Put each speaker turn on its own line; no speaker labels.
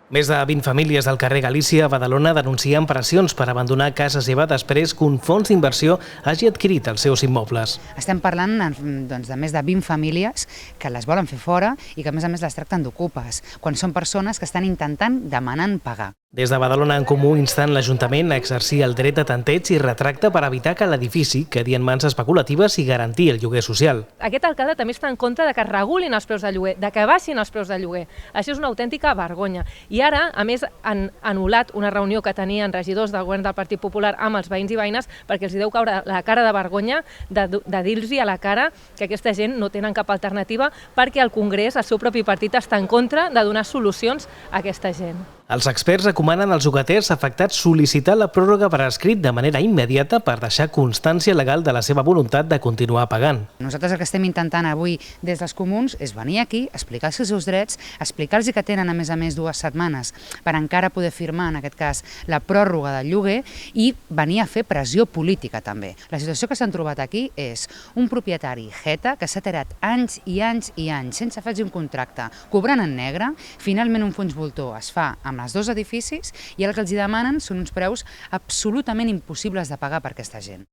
Més de 20 famílies del carrer Galícia a Badalona denuncien pressions per abandonar casa seva després que un fons d'inversió hagi adquirit els seus immobles.
Estem parlant de més de 20 famílies que les volen fer fora i que a més les tracten d'ocupes, quan són persones que estan intentant demanant pagar.
Des de Badalona en Comú instant l'Ajuntament a exercir el dret de tanteig i retracte per evitar que l'edifici quedi en mans especulatives i garantir el lloguer social.
Aquest alcalde també està en contra de que es regulin els preus de lloguer, de que baixin els preus de lloguer. Això és una autèntica vergonya. I ara, a més, han anul·lat una reunió que tenien regidors del govern del Partit Popular amb els veïns i veïnes perquè els deu caure la cara de vergonya de dir-los a la cara que aquesta gent no tenen cap alternativa perquè al Congrés el seu propi partit està en contra de donar solucions a aquesta gent.
Els experts recomanen als llogaters afectats sol·licitar la pròrroga per escrit de manera immediata per deixar constància legal de la seva voluntat de continuar pagant.
Nosaltres el que estem intentant avui des dels comuns és venir aquí, explicar els seus drets, explicar-los que tenen a més 2 setmanes per encara poder firmar, en aquest cas, la pròrroga del lloguer i venir a fer pressió política també. La situació que s'han trobat aquí és un propietari jeta que s'ha tirat anys i anys i anys sense fer-los un contracte, cobrant en negre, finalment un fons voltor es fa amb els 2 edificis i el que els demanen són uns preus absolutament impossibles de pagar per aquesta gent.